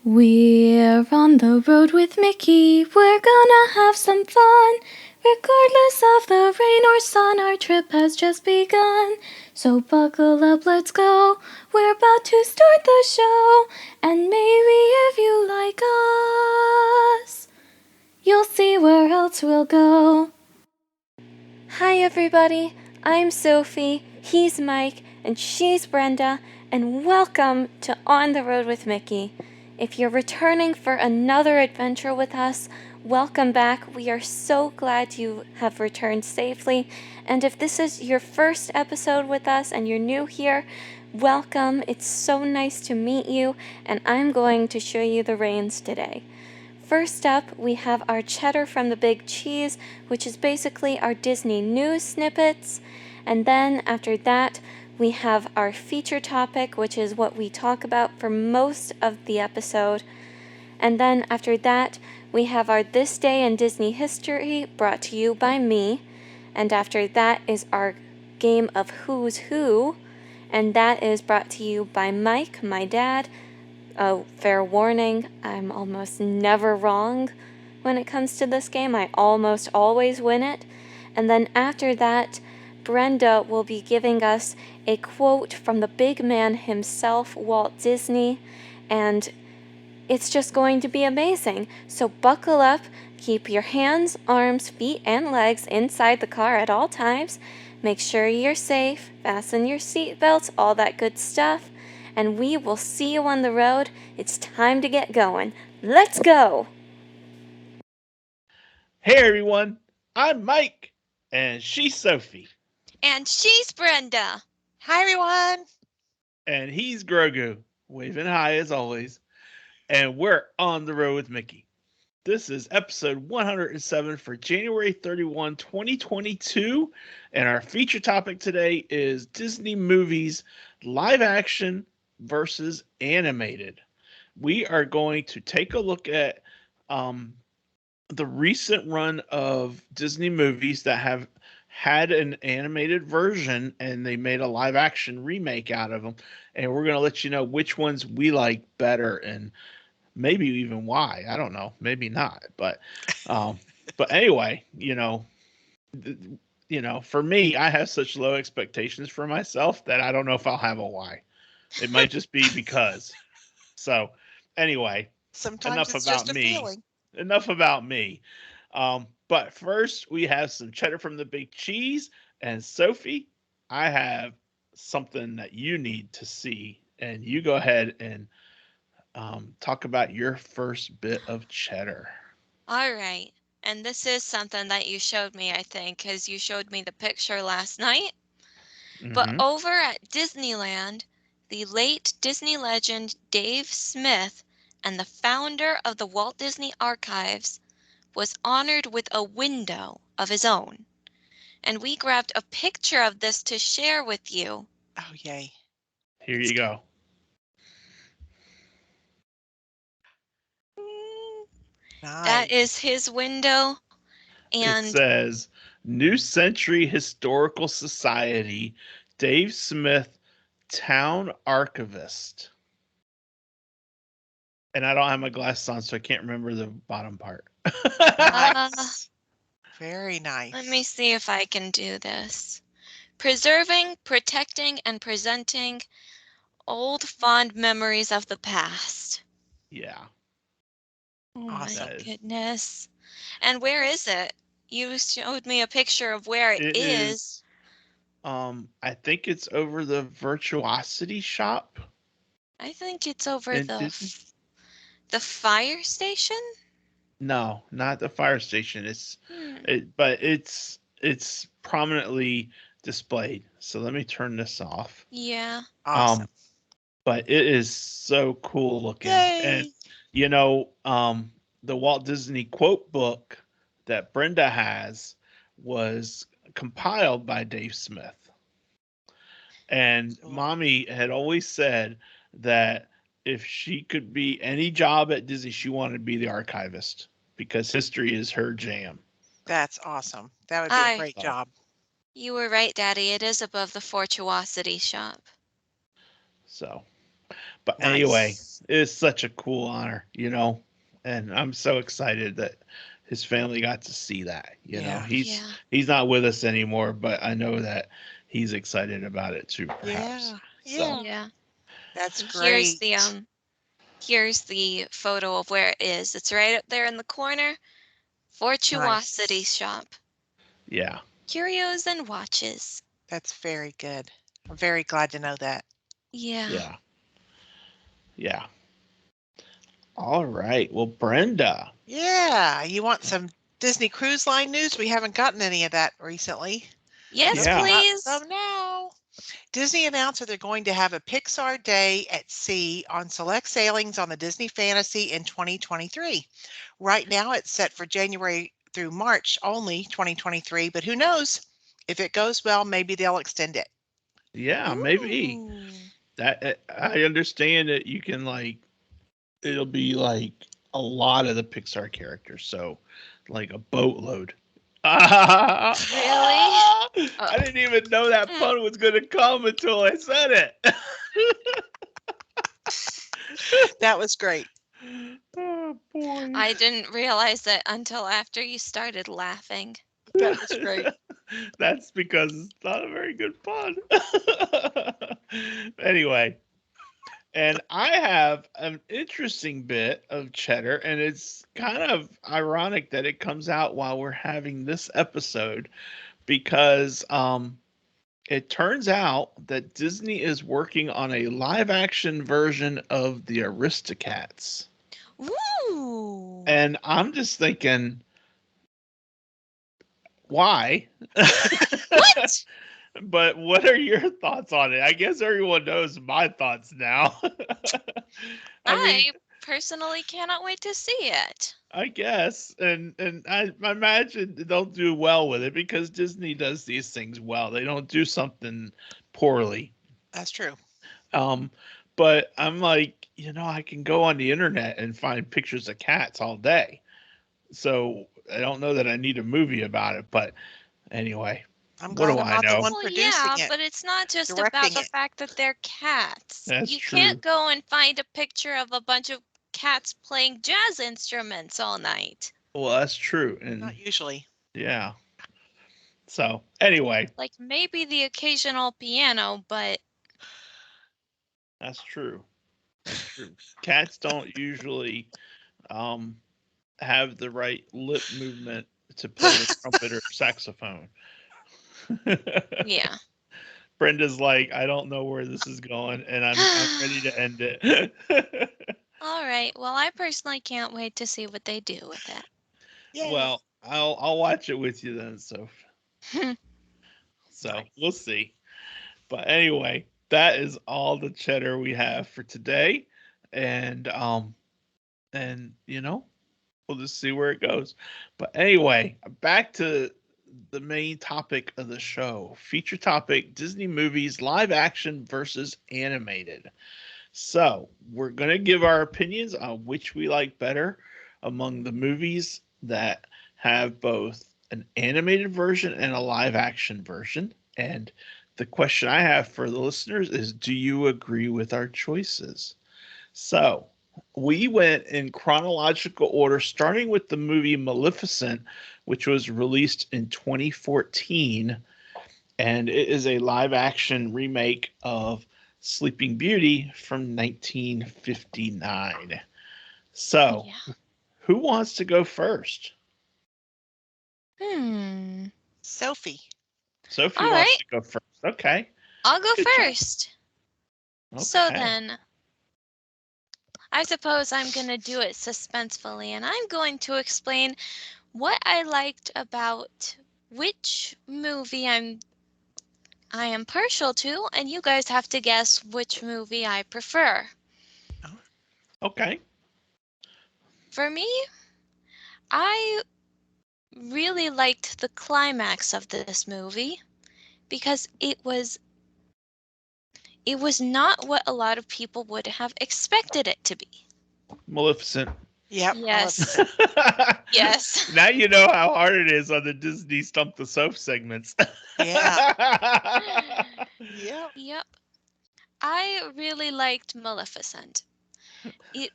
We're on the road with Mickey, we're gonna have some fun. Regardless of the rain or sun, our trip has just begun. So buckle up, let's go, we're about to start the show. And maybe if you like us, you'll see where else we'll go. Hi everybody, I'm Sophie, he's Mike, and she's Brenda, and welcome to On the Road with Mickey. If you're returning for another adventure with us, welcome back. We are so glad you have returned safely. And if this is your first episode with us and you're new here, welcome. It's so nice to meet you, and I'm going to show you the reins today. First up, we have our Cheddar from the Big Cheese, which is basically our Disney news snippets. And then after that, we have our feature topic, which is what we talk about for most of the episode. And then after that, we have our This Day in Disney History, brought to you by me. And after that is our game of Who's Who, and that is brought to you by Mike, my dad. Oh, fair warning, I'm almost never wrong when it comes to this game. I almost always win it. And then after that, Brenda will be giving us a quote from the big man himself, Walt Disney, and it's just going to be amazing. So buckle up, keep your hands, arms, feet, and legs inside the car at all times. Make sure you're safe, fasten your seatbelts, all that good stuff. And we will see you on the road. It's time to get going. Let's go! Hey everyone, I'm Mike, and she's Sophie, And she's Brenda. Hi, everyone. and he's Grogu, waving hi as always, and we're on the road with Mickey. This is episode 107 for January 31, 2022, and our feature topic today is Disney movies live action versus animated. We are going to take a look at um, the recent run of Disney movies that have had an animated version and they made a live action remake out of them. And we're going to let you know which ones we like better and maybe even why. I don't know, maybe not. Um, but anyway, for me, I have such low expectations for myself that I don't know if I'll have a why. It might just be because. So, anyway, Sometimes enough it's about just a me. feeling. Enough about me. But first, we have some cheddar from the big cheese. And Sophie, I have something that you need to see. And you go ahead and talk about your first bit of cheddar. All right. And this is something that you showed me, I think, because you showed me the picture last night. But Mm-hmm. over at Disneyland, the late Disney legend Dave Smith and the founder of the Walt Disney Archives was honored with a window of his own. And we grabbed a picture of this to share with you. Oh, yay. Here you go. That Nice. is his window. It And says New Century Historical Society, Dave Smith, Town Archivist. And I don't have my glasses on, so I can't remember the bottom part. Nice. Very let me nice. see if I can do this. Preserving, protecting, and presenting old fond memories of the past. Yeah, Oh my Awesome. that is. goodness. And where is it? You showed me a picture of where it It is. is. I think it's over the Virtuosity shop I think it's over in Disney. the fire station. No, not the fire station. Hmm. But it's prominently displayed. So let me turn this off. Yeah. Awesome. Um, but it is so cool looking, and Yay. you know, the Walt Disney Quote book that Brenda has was compiled by Dave Smith. And Cool. mommy had always said that if she could be any job at Disney, she wanted to be the archivist because history is her jam. That's awesome. That would be a I. great So, job. You were right, Daddy. It is above the Fortuosity shop. so, But anyway, it's such a cool honor, and I'm so excited that his family got to see that. He's not with us anymore, but I know that he's excited about it too, perhaps. Yeah. Yeah. That's And great. here's the photo of where it is. It's right up there in the corner. Fortuosity Shop. Yeah. Curios and watches. That's very good. I'm very glad to know that. Yeah. Yeah. All right. Well, Brenda. Yeah. You want some Disney Cruise Line news? We haven't gotten any of that recently. Yes, Yeah. please. So now, Disney announced that they're going to have a Pixar Day at Sea on select sailings on the Disney Fantasy in 2023. Right now, it's set for January through March only, 2023, but who knows? If it goes well, maybe they'll extend it. Yeah, maybe. Ooh. That I understand that you can it'll be like a lot of the Pixar characters, so like a boatload. Really? I didn't even know that pun was going to come until I said it. That was great. Oh boy. I didn't realize it until after you started laughing. That was great. That's because it's not a very good pun. Anyway, and I have an interesting bit of Cheddar, and it's kind of ironic that it comes out while we're having this episode because it turns out that Disney is working on a live action version of the Aristocats. Ooh. And I'm just thinking, why? What? But what are your thoughts on it? I guess everyone knows my thoughts now. I personally cannot wait to see it. I guess, and I imagine they'll do well with it because Disney does these things well. They don't do something poorly. That's true. But I'm like, I can go on the internet and find pictures of cats all day. So I don't know that I need a movie about it. But anyway, I'm what glad do I'm I not know? the one Well, producing yeah, it. but it's not just about directing the it. fact that they're cats. That's you true. can't go and find a picture of a bunch of cats playing jazz instruments all night. Well, that's true. And Not usually. yeah. So anyway, Like maybe the occasional piano, but that's true. That's true. Cats don't usually have the right lip movement to play the trumpet or saxophone. yeah. Brenda's like, I don't know where this is going, and I'm ready to end it. All right. Well, I personally can't wait to see what they do with it. Yay. Well, I'll watch it with you then, so we'll see. But anyway, that is all the cheddar we have for today, and we'll just see where it goes. But anyway, back to the main topic of the show. Feature topic: Disney movies live action versus animated. So we're going to give our opinions on which we like better among the movies that have both an animated version and a live action version. And the question I have for the listeners is, do you agree with our choices? So we went in chronological order, starting with the movie Maleficent, which was released in 2014. And it is a live action remake of Sleeping Beauty from 1959. So, who wants to go first? Sophie. Sophie wants to go first. Okay. I'll go first. Okay. So then, I suppose I'm going to do it suspensefully, and I'm going to explain what I liked about which movie I am partial to, and you guys have to guess which movie I prefer. Okay. For me, I really liked the climax of this movie because it was not what a lot of people would have expected it to be. Maleficent. Yep. Yes. Yes. Now you know how hard it is on the Disney Stump the Soph segments. Yeah. Yep. Yep. I really liked Maleficent. It,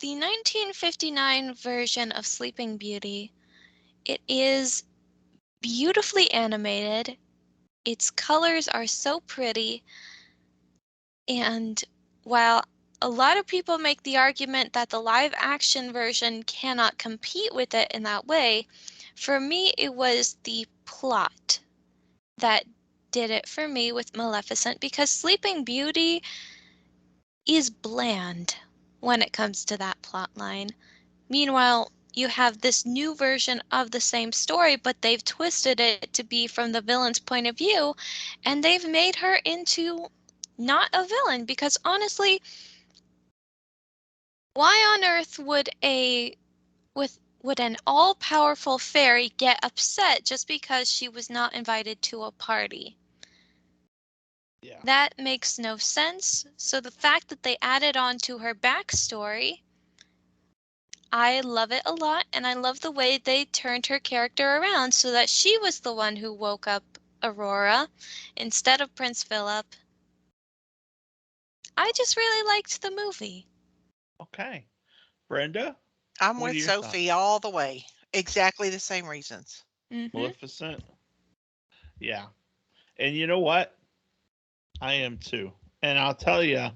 the 1959 version of Sleeping Beauty, it is beautifully animated. Its colors are so pretty, and while a lot of people make the argument that the live action version cannot compete with it in that way, for me it was the plot that did it for me with Maleficent, because Sleeping Beauty is bland when it comes to that plot line. Meanwhile, you have this new version of the same story, but they've twisted it to be from the villain's point of view, and they've made her into not a villain, because honestly, why on earth would an all-powerful fairy get upset just because she was not invited to a party? Yeah. That makes no sense. So the fact that they added on to her backstory, I love it a lot, and I love the way they turned her character around so that she was the one who woke up Aurora instead of Prince Philip. I just really liked the movie. Okay. Brenda, I'm what are with your thoughts? Sophie all the way. Exactly the same reasons. Maleficent? Yeah. And you know what? I am too. And I'll tell you,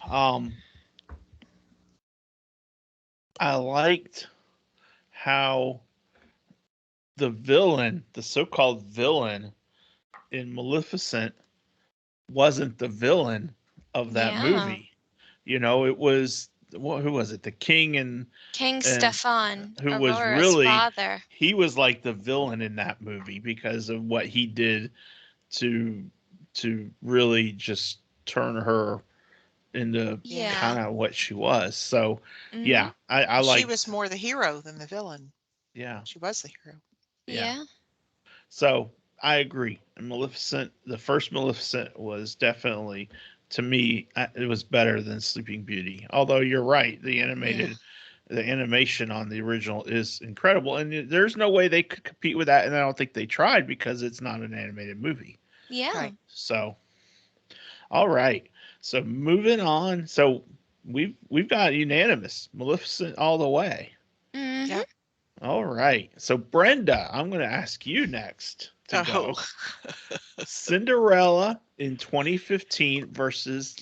um, I liked how the villain, the so-called villain in Maleficent, wasn't the villain of that Yeah. movie. You know, it was who was it? The king King and Stefan, who was Aurora's really father. he was like the villain in that movie because of what he did to really just turn her into Yeah. kind Yeah. of what she was. So Mhm. yeah, I She liked was more the hero than the villain. yeah, She was the hero. yeah. Yeah. So I agree. And Maleficent, the first Maleficent was definitely to me it was better than Sleeping Beauty. Although you're right, Yeah. the animation on the original is incredible, and there's no way they could compete with that. And I don't think they tried because it's not an animated movie. Yeah. Right. So all right, so moving on. So we've got unanimous Maleficent all the way. Mhm. Yep. All right, so Brenda, I'm going to ask you next to Oh, go. Cinderella in 2015 versus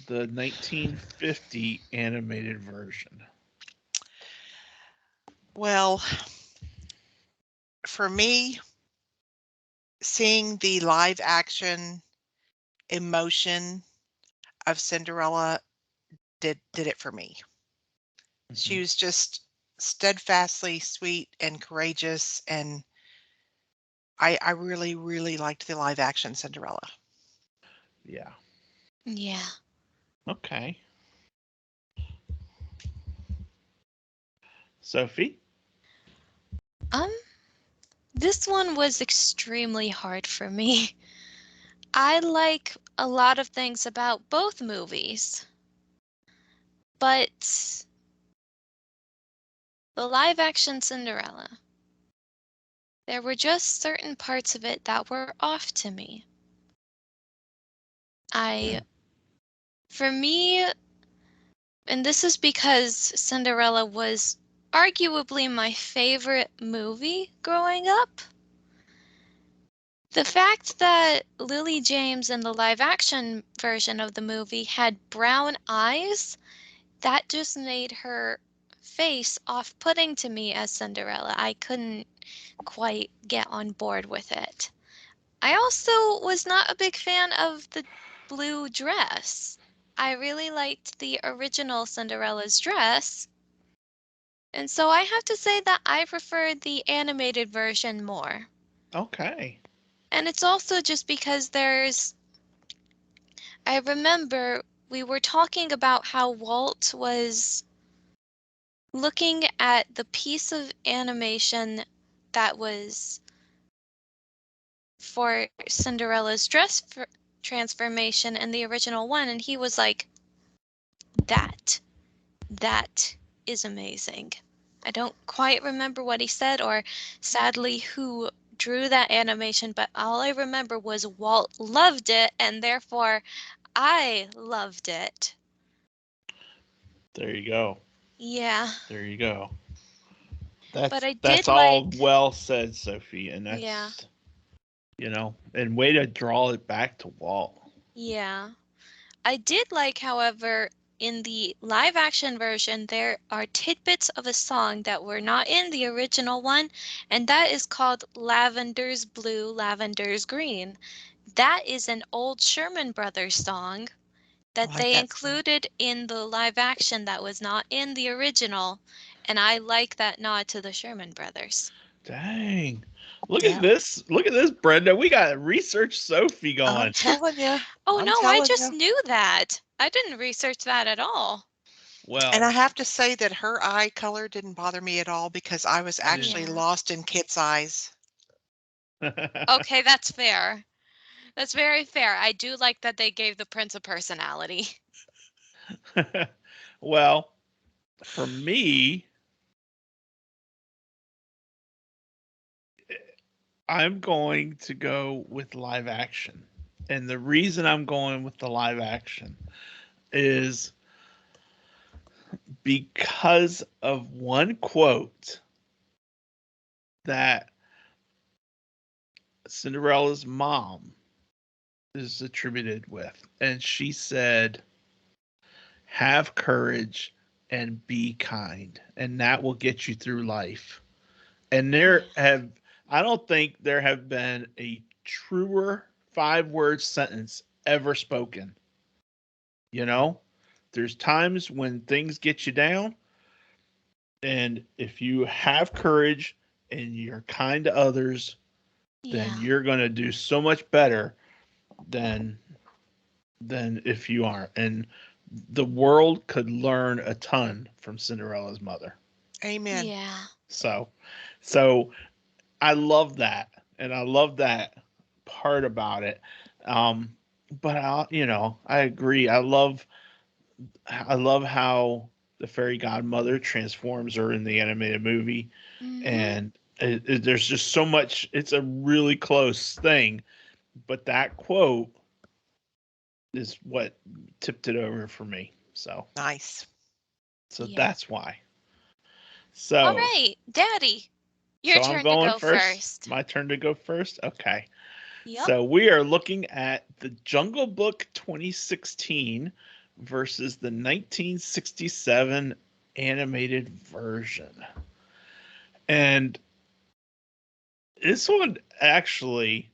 the 1950 animated version. well, for me, seeing the live action emotion of Cinderella did it for me. She Mhm. was just steadfastly sweet and courageous, and I really, really liked the live action Cinderella. Yeah. Yeah. Okay. Sophie? Um, this one was extremely hard for me. I like a lot of things about both movies, but the live action Cinderella, there were just certain parts of it that were off to me. I, for me, and this is because Cinderella was arguably my favorite movie growing up. The fact that Lily James in the live action version of the movie had brown eyes, that just made her face off-putting to me as Cinderella. I couldn't quite get on board with it. I also was not a big fan of the blue dress. I really liked the original Cinderella's dress, and so I have to say that I prefer the animated version more. Okay. And it's also just because I remember we were talking about how Walt was looking at the piece of animation that was for Cinderella's transformation in the original one, and he was like, that, that is amazing. I don't quite remember what he said or sadly who drew that animation, but all I remember was Walt loved it, and therefore I loved it. There you go. Yeah, There you go. but I That's did all like, well said, Sophie, and yeah, that's and way to draw it back to Walt. yeah. I did like, however, in the live action version, there are tidbits of a song that were not in the original one, and that is called Lavender's Blue, Lavender's Green. That is an old Sherman Brothers song I that like they that song. included in the live action that was not in the original, and I like that nod to the Sherman Brothers. Dang. Look at Yeah, this. Look at this, Brenda. We got research Sophie I'm going. telling you. Oh I'm no, I telling just you. knew that. I didn't research that at all. And I Well, have to say that her eye color didn't bother me at all because I was I didn't. actually Yeah. lost in Kit's eyes. Okay, that's fair. That's very fair. I do like that they gave the prince a personality. Well, for me, I'm going to go with live action. And the reason I'm going with the live action is because of one quote that Cinderella's mom is attributed with. And she said, have courage and be kind, and that will get you through life. And I don't think there have been a truer 5 word sentence ever spoken. You know, there's times when things get you down, and if you have courage and you're kind to others, then Yeah. you're going to do so much better than if you aren't. And the world could learn a ton from Cinderella's mother. Amen. Yeah. So, so I love that, and I love that part about it. Um, but I agree. I love how the fairy godmother transforms her in the animated movie, Mhm. and there's just so much. It's a really close thing, but that quote is what tipped it over for me. Nice. So Yeah. that's why. All So, right, Daddy, your so I'm turn to going go first. first. My turn to go first. Okay. Yep. So we are looking at the Jungle Book 2016 versus the 1967 animated version. And this one actually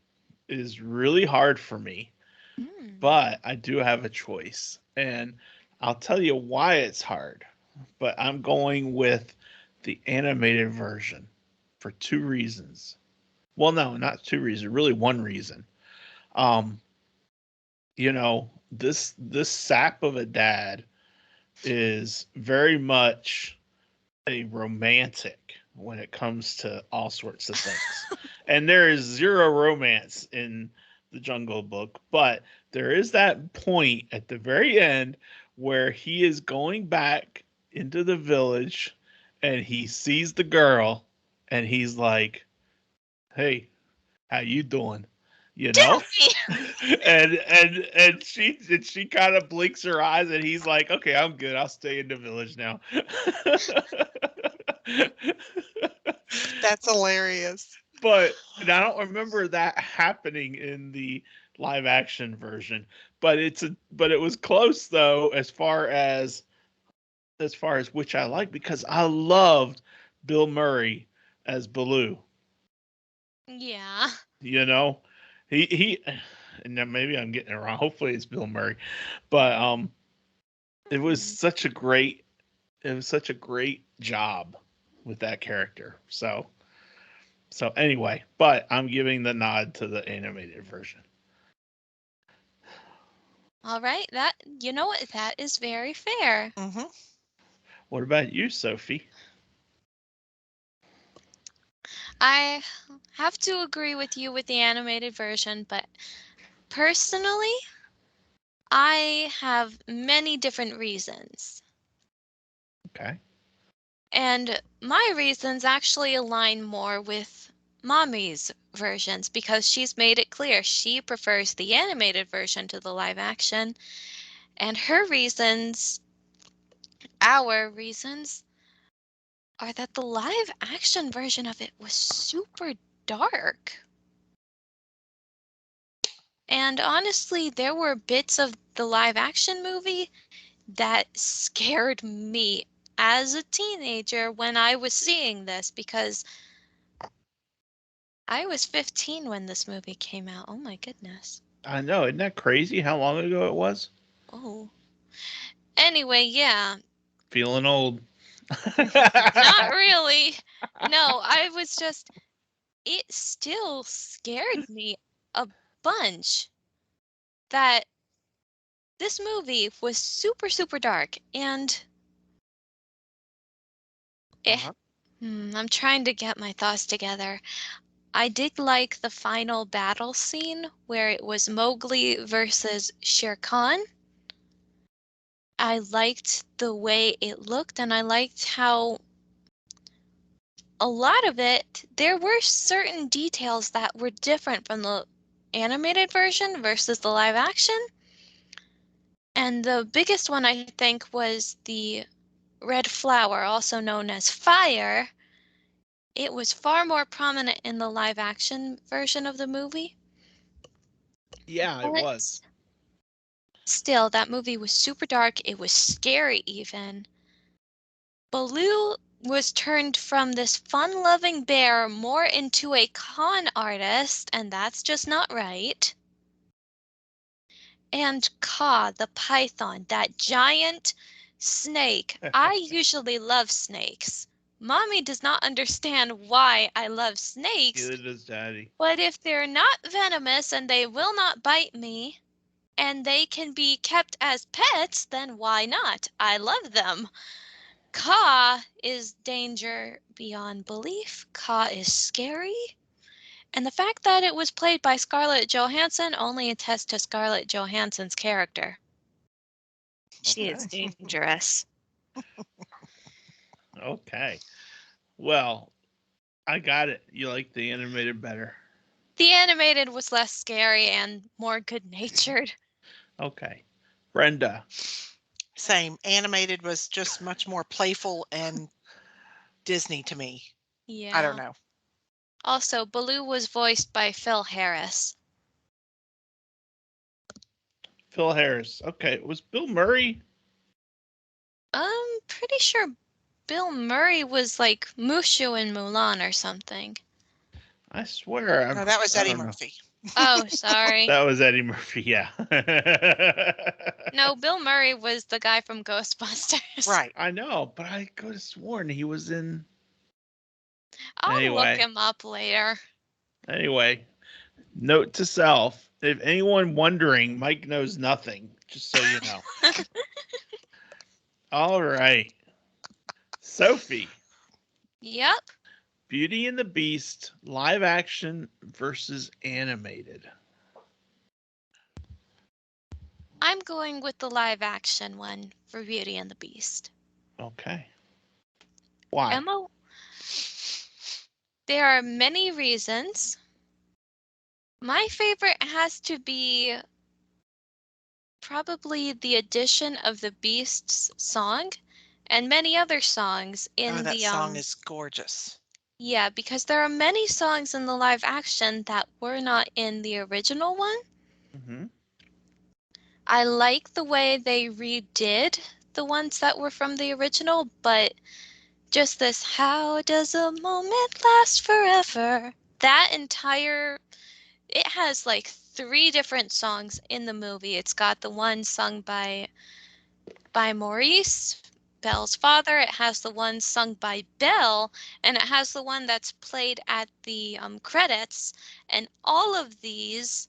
is really hard for me, Mm. but I do have a choice. And I'll tell you why it's hard. But I'm going with the animated version for 2 reasons. Well, no, not 2 reasons, really one reason. Um, this sap of a dad is very much a romantic when it comes to all sorts of things. And there is zero romance in the Jungle Book, but there is that point at the very end where he is going back into the village and he sees the girl and he's like, "Hey, how you doing?" You know? Daddy. And she kind of blinks her eyes and he's like, "Okay, I'm good. I'll stay in the village now." That's hilarious. And I don't remember that happening in the live action version, but it was close though as far as which I like because I loved Bill Murray as Baloo. Yeah. You know, he and then maybe I'm getting it wrong. Hopefully it's Bill Murray, but it was Hmm. such a great it was such a great job with that character. So anyway, but I'm giving the nod to the animated version. All right, that, you know what? That is very fair. Hmm. What about you, Sophie? I have to agree with you with the animated version, but personally, I have many different reasons. Okay. And my reasons actually align more with Mommy's versions because she's made it clear she prefers the animated version to the live action. And her reasons, our reasons, are that the live action version of it was super dark. And honestly, there were bits of the live action movie that scared me as a teenager when I was seeing this because I was 15 when this movie came out. Oh my goodness. I know. Isn't that crazy how long ago it was? Oh. Anyway, yeah. Feeling old. Not really. No, I was just, it still scared me a bunch that this movie was super, super dark. And Uh-huh. I'm trying to get my thoughts together. I did like the final battle scene where it was Mowgli versus Shere Khan. I liked the way it looked, and I liked how a lot of it, there were certain details that were different from the animated version versus the live action. And the biggest one, I think, was the red flower, also known as fire. It was far more prominent in the live action version of the movie. Yeah, it But was. still, that movie was super dark. It was scary even. Baloo was turned from this fun-loving bear more into a con artist, and that's just not right. And Kaa, the python, that giant snake. I usually love snakes. Mommy does not understand why I love snakes, Neither does Daddy. but if they're not venomous and they will not bite me, and they can be kept as pets, then why not? I love them. Kaa is danger beyond belief. Kaa is scary. And the fact that it was played by Scarlett Johansson only attests to Scarlett Johansson's character. She is Okay. dangerous. Okay. Well, I got it. You like the animated better. The animated was less scary and more good-natured. Okay. Brenda. Same. Animated was just much more playful and Disney to me. I don't Yeah. know. Also, Baloo was voiced by Phil Harris. Phil Harris. Okay. Was Bill Murray? I'm pretty sure Bill Murray was like Mushu in Mulan or something. I swear. No, that was I Eddie don't know. Murphy. Oh, sorry. That was Eddie Murphy. Yeah. No, Bill Murray was the guy from Ghostbusters. Right. I know, but I could have sworn he was in. I'll look Anyway. him up later. Anyway. Note to self: if anyone wondering, Mike knows nothing. Just so you know. All right. Sophie. Yep. Beauty and the Beast, live action versus animated. I'm going with the live action one for Beauty and the Beast. Okay. Why? Emma, there are many reasons. My favorite has to be probably the addition of the Beast's song and many other songs Oh, in that the song is gorgeous. yeah, because there are many songs in the live action that were not in the original one. Mm-hmm. I like the way they redid the ones that were from the original, but just this how does a moment last forever? That entire it has like 3 different songs in the movie. It's got the one sung by Maurice, Belle's father. It has the one sung by Belle, and it has the one that's played at the credits. And all of these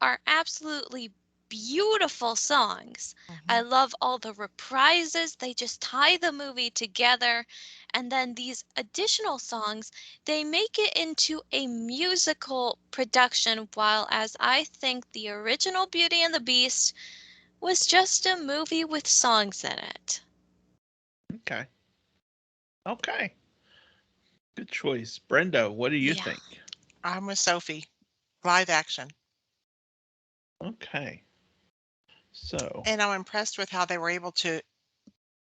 are absolutely beautiful songs. I Mhm. love all the reprises. They just tie the movie together. And then these additional songs, they make it into a musical production, while as I think the original Beauty and the Beast was just a movie with songs in it. Okay. Okay. Good choice. Brenda, what do you Yeah. think? I'm with Sophie. Live action. Okay. So, And I'm impressed with how they were able to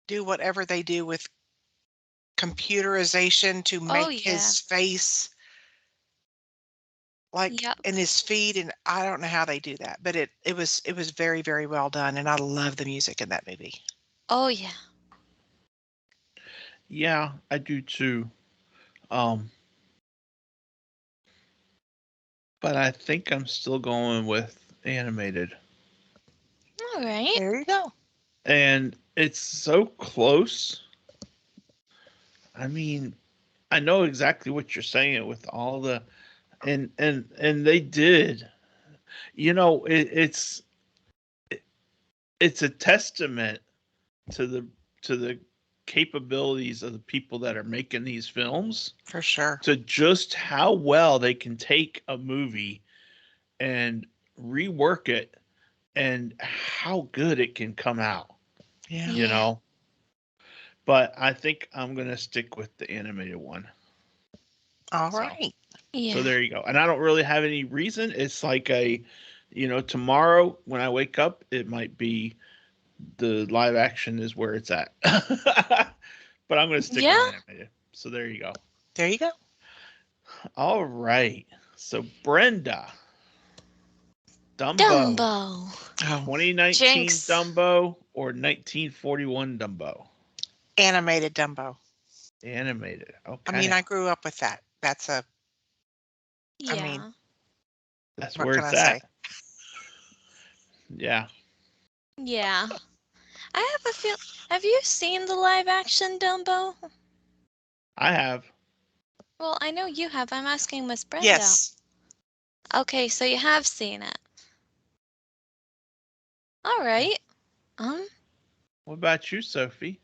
do whatever they do with computerization to Oh, make yeah. his face like Yep. in his feet, and I don't know how they do that, but it was very, very well done, and I love the music in that movie. Oh, yeah. yeah, I do too. Um, but I think I'm still going with animated. All right. There you go. And it's so close. I mean, I know exactly what you're saying with all the and they did. You know, it's a testament to the capabilities of the people that are making these films, For sure. to just how well they can take a movie and rework it and how good it can come out, Yeah. you Yeah. know. But I think I'm going to stick with the animated one. All So, right. so Yeah. there you go. And I don't really have any reason. It's like tomorrow when I wake up, it might be the live action is where it's at. But I'm going to stick with Yeah. animated. So there you go. There you go. All right. So Brenda, Dumbo, Dumbo. Oh, 2019 Jinx. Dumbo or 1941 Dumbo? animated Dumbo. Animated. I mean, Okay. I grew up with that. I mean, Yeah. That's what where can I it's say? at. Yeah, Yeah. I have a feel. Have you seen the live action Dumbo? I have. Well, I know you have. I'm asking Miss Brenda. Yes. Okay, so you have seen it. All right. Um, What about you, Sophie?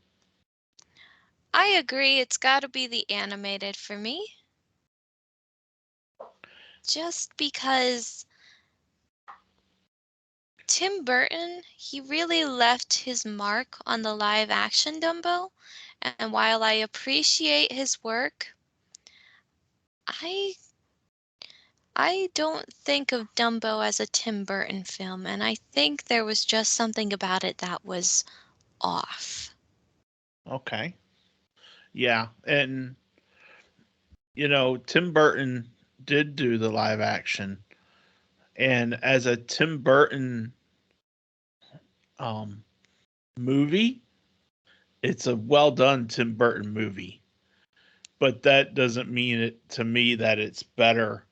I agree. It's got to be the animated for me. Just because Tim Burton, he really left his mark on the live action Dumbo. And while I appreciate his work, I I don't think of Dumbo as a Tim Burton film, and I think there was just something about it that was off. Okay. Yeah, and Tim Burton did do the live action, and as a Tim Burton um movie, it's a well done Tim Burton movie. But that doesn't mean it to me that it's better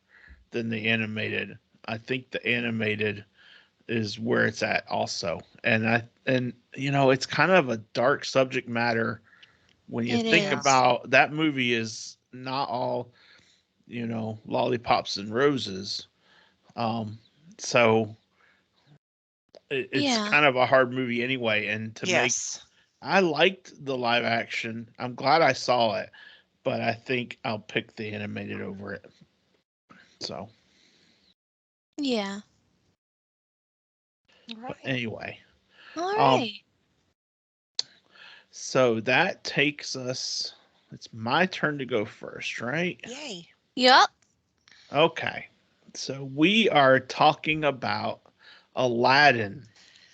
than the animated. I think the animated is where it's at also. And it's kind of a dark subject matter when you It think Yeah. is. about that movie is not all, lollipops and roses. Um so it's Yeah. kind of a hard movie anyway, and to make Yes. I liked the live action. I'm glad I saw it, but I think I'll pick the animated over it. So, Yeah. but Right. anyway, All um, right. so that takes us. It's my turn to go first, right? Yay. Yup. Okay. So we are talking about Aladdin.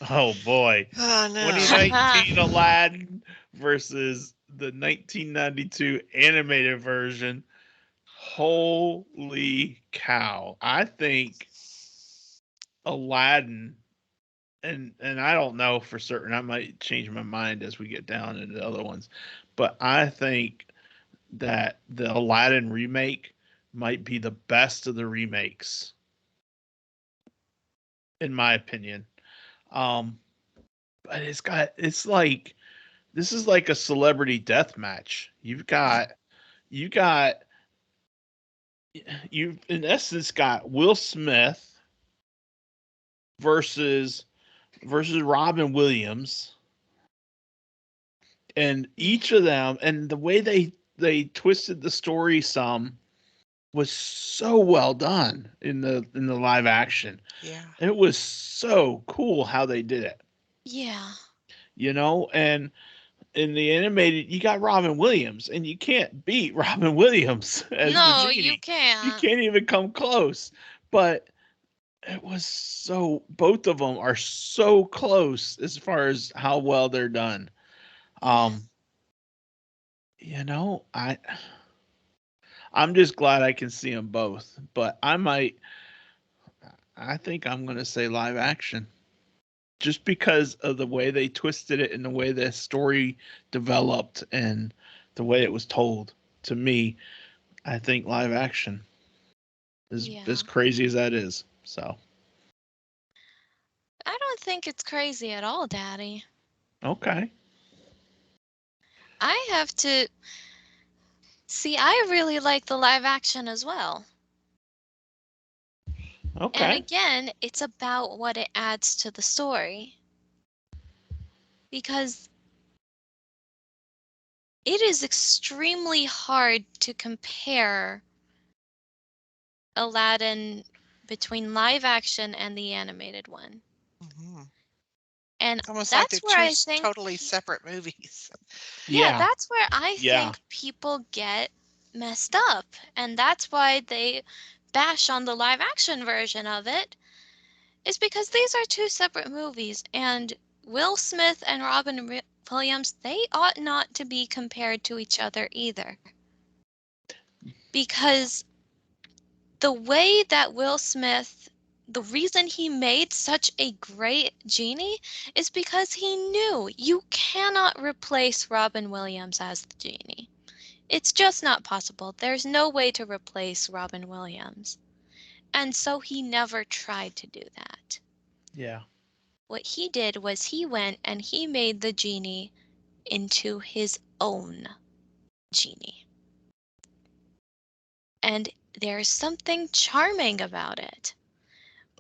Oh boy. Oh no. 2019 Aladdin versus the 1992 animated version. Holy cow. I think Aladdin, and I don't know for certain. I might change my mind as we get down into the other ones, but I think that the Aladdin remake might be the best of the remakes, in my opinion. Um, but it's like this is like a celebrity death match. You got you've in essence got Will Smith versus Robin Williams, and each of them, and the way they twisted the story some was so well done in the live action. Yeah. It was so cool how they did it, Yeah. and in the animated, you got Robin Williams, and you can't beat Robin Williams as the No, you genie. You can't. can't even come close. But it was so, both of them are so close as far as how well they're done. Yeah. You know, I'm just glad I can see them both. But I think I'm going to say live action. Just because of the way they twisted it and the way the story developed and the way it was told. To me, I think live action is Yeah. as crazy as that is. So, I don't think it's crazy at all, Daddy. okay. I have to see, I really like the live action as well. And Okay. again, it's about what it adds to the story. Because it is extremely hard to compare Aladdin between live action and the animated one. Mhm. And It's almost like they're that's where two I think, totally separate movies. yeah, Yeah. that's where I Yeah. think people get messed up. And that's why they bash on the live action version of it, is because these are two separate movies. And Will Smith and Robin Williams, they ought not to be compared to each other either. Because the way that Will Smith, the reason he made such a great genie is because he knew you cannot replace Robin Williams as the genie. It's just not possible. There's no way to replace Robin Williams. And so he never tried to do that. Yeah. What he did was he went and he made the genie into his own genie. And there's something charming about it.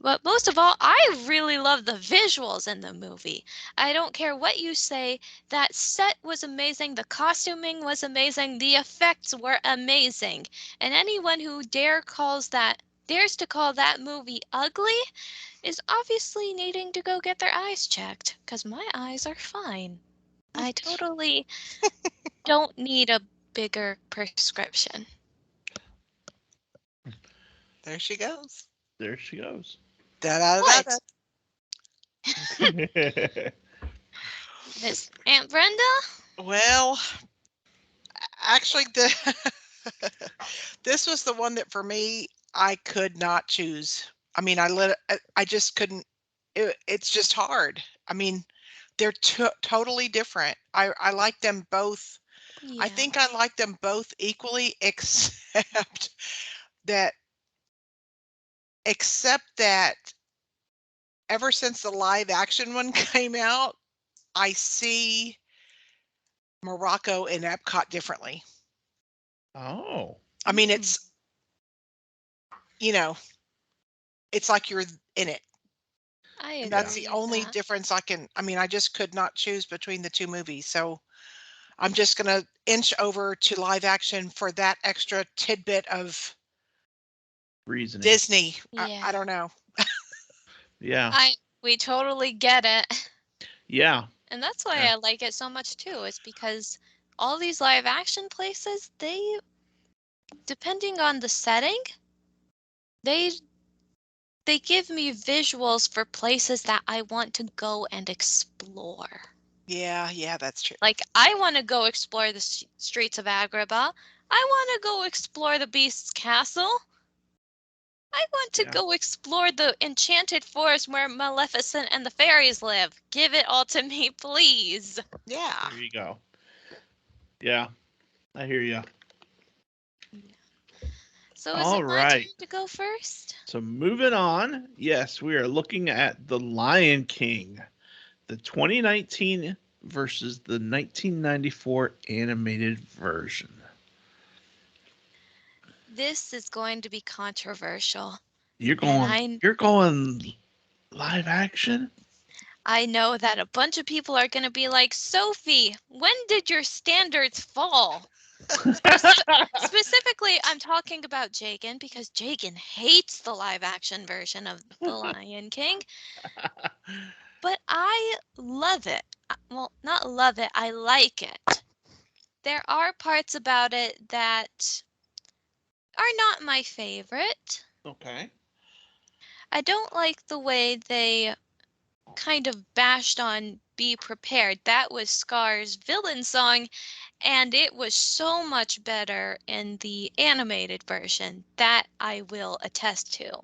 But most of all, I really love the visuals in the movie. I don't care what you say, that set was amazing, the costuming was amazing, the effects were amazing. And anyone who dares to call that movie ugly is obviously needing to go get their eyes checked, because my eyes are fine. I totally don't need a bigger prescription. There she goes. There she goes. Da da da da. What? Miss Aunt Brenda? Well, actually, this was the one that for me I could not choose. I mean, I just couldn't. It's just hard. I mean, they're totally different. I like them both. I Yeah. think I like them both equally, except that except that ever since the live action one came out, I see Morocco and Epcot differently. Oh. I mean, it's you know, it's like you're in it. I And Yeah. that's the agree with only that. difference I mean, I just could not choose between the two movies. So I'm just going to inch over to live action for that extra tidbit of Reasoning. Disney. I Yeah. don't know. Yeah. We totally get it. Yeah. And that's why Yeah. I like it so much too, is because all these live action places, they, depending on the setting, they they give me visuals for places that I want to go and explore. Yeah, that's true. Like, I want to go explore the streets of Agrabah. I want to go explore the Beast's castle. I want to Yeah. go explore the enchanted forest where Maleficent and the fairies live. Give it all to me, please. Yeah. There you go. Yeah. I hear you. So is All it my turn right. to go first? So moving on. Yes, we are looking at The Lion King, the 2019 versus the 1994 animated version. This is going to be controversial. You're And going live action? I know that a bunch of people are going to be like, Sophie, when did your standards fall? Specifically, I'm talking about Jagan because Jagan hates the live action version of The Lion King. But I love it. well, not love it, I like it. There are parts about it that are not my favorite. Okay. I don't like the way they kind of bashed on Be Prepared. That was Scar's villain song, and it was so much better in the animated version. That I will attest to.